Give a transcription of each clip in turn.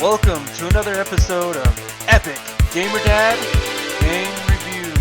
Welcome to another episode of Epic Gamer Dad Game Reviews.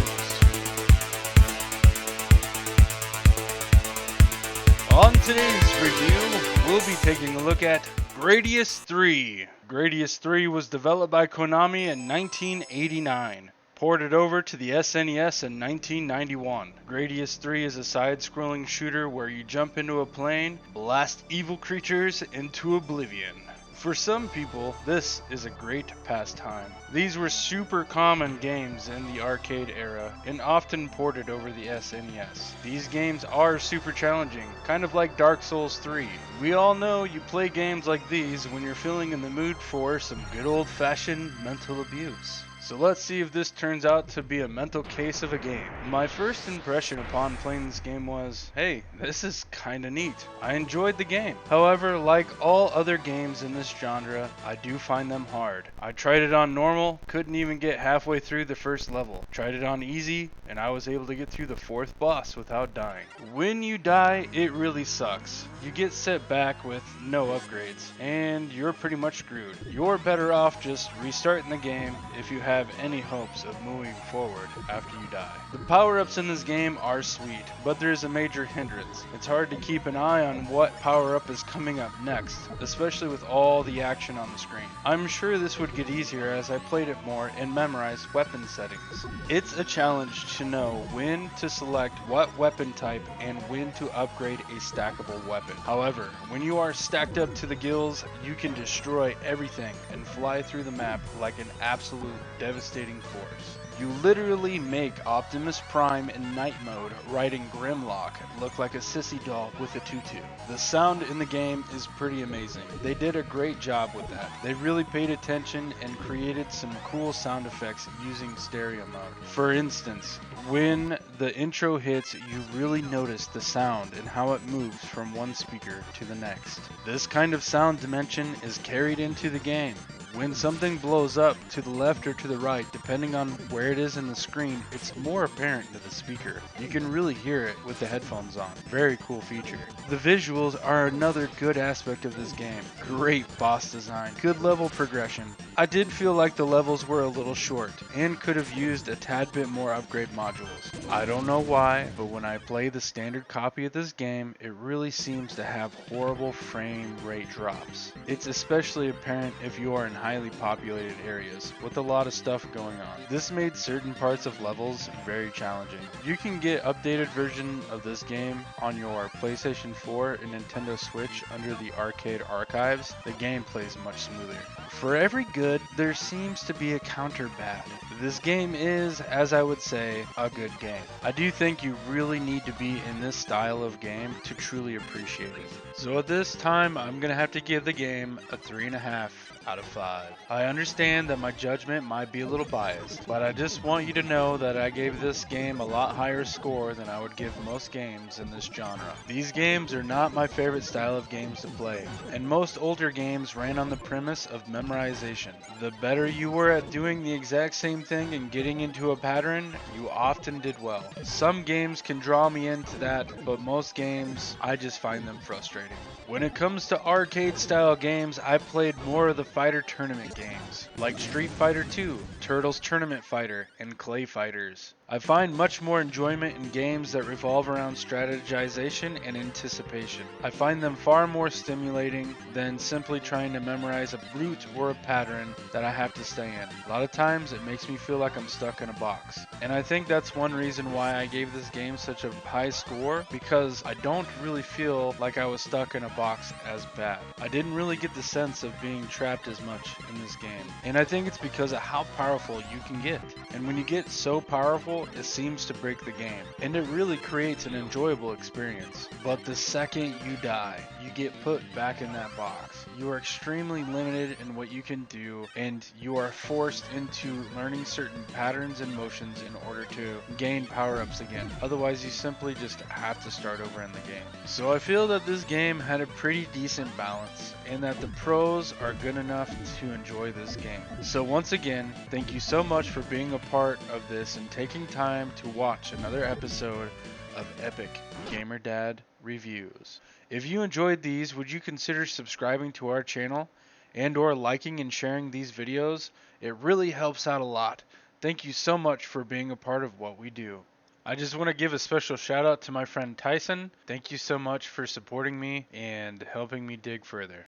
On today's review, we'll be taking a look at Gradius 3. Gradius 3 was developed by Konami in 1989. Ported over to the SNES in 1991. Gradius 3 is a side-scrolling shooter where you jump into a plane, blast evil creatures into oblivion. For some people, this is a great pastime. These were super common games in the arcade era and often ported over the SNES. These games are super challenging, kind of like Dark Souls 3. We all know you play games like these when you're feeling in the mood for some good old-fashioned mental abuse. So let's see if this turns out to be a mental case of a game. My first impression upon playing this game was, hey, this is kinda neat. I enjoyed the game. However, like all other games in this genre, I do find them hard. I tried it on normal, couldn't even get halfway through the first level. Tried it on easy, and I was able to get through the fourth boss without dying. When you die, it really sucks. You get set back with no upgrades, and you're pretty much screwed. You're better off just restarting the game if you have any hopes of moving forward after you die. The power-ups in this game are sweet, but there's a major hindrance. It's hard to keep an eye on what power-up is coming up next, especially with all the action on the screen. I'm sure this would get easier as I played it more and memorized weapon settings. It's a challenge to know when to select what weapon type and when to upgrade a stackable weapon. However, when you are stacked up to the gills, you can destroy everything and fly through the map like an absolute devastating force. You literally make Optimus Prime in night mode riding Grimlock look like a sissy doll with a tutu. The sound in the game is pretty amazing. They did a great job with that. They really paid attention and created some cool sound effects using stereo mode. For instance, when the intro hits, you really notice the sound and how it moves from one speaker to the next. This kind of sound dimension is carried into the game. When something blows up to the left or to the right, depending on where it is in the screen, it's more apparent to the speaker. You can really hear it with the headphones on. Very cool feature. The visuals are another good aspect of this game. Great boss design, good level progression. I did feel like the levels were a little short and could have used a tad bit more upgrade modules. I don't know why, but when I play the standard copy of this game, it really seems to have horrible frame rate drops. It's especially apparent if you are in highly populated areas with a lot of stuff going on. This made certain parts of levels very challenging. You can get updated version of this game on your PlayStation 4 and Nintendo Switch under the arcade archives. The game plays much smoother. For every good, there seems to be a counter bad. This game is, as I would say, a good game. I do think you really need to be in this style of game to truly appreciate it. So at this time, I'm gonna have to give the game a 3.5 out of 5. I understand that my judgment might be a little biased, but I just want you to know that I gave this game a lot higher score than I would give most games in this genre. These games are not my favorite style of games to play, and most older games ran on the premise of memorization. The better you were at doing the exact same thing and getting into a pattern, you often did well. Some games can draw me into that, but most games, I just find them frustrating. When it comes to arcade style games, I played more of the fighter tournament games, like Street Fighter 2, Turtles Tournament Fighter, and Clay Fighters. I find much more enjoyment in games that revolve around strategization and anticipation. I find them far more stimulating than simply trying to memorize a route or a pattern that I have to stay in. A lot of times it makes me feel like I'm stuck in a box. And I think that's one reason why I gave this game such a high score, because I don't really feel like I was stuck in a box as bad. I didn't really get the sense of being trapped as much in this game. And I think it's because of how powerful you can get. And when you get so powerful, it seems to break the game, and it really creates an enjoyable experience. But the second you die, you get put back in that box. You are extremely limited in what you can do, and you are forced into learning certain patterns and motions in order to gain power-ups again. Otherwise, you simply just have to start over in the game. So I feel that this game had a pretty decent balance, and that the pros are good enough to enjoy this game. So once again, thank you so much for being a part of this and taking time to watch another episode of Epic Gamer Dad Reviews. If you enjoyed these, would you consider subscribing to our channel and or liking and sharing these videos. It really helps out a lot. Thank you so much for being a part of what we do. I just want to give a special shout out to my friend Tyson. Thank you so much for supporting me and helping me dig further.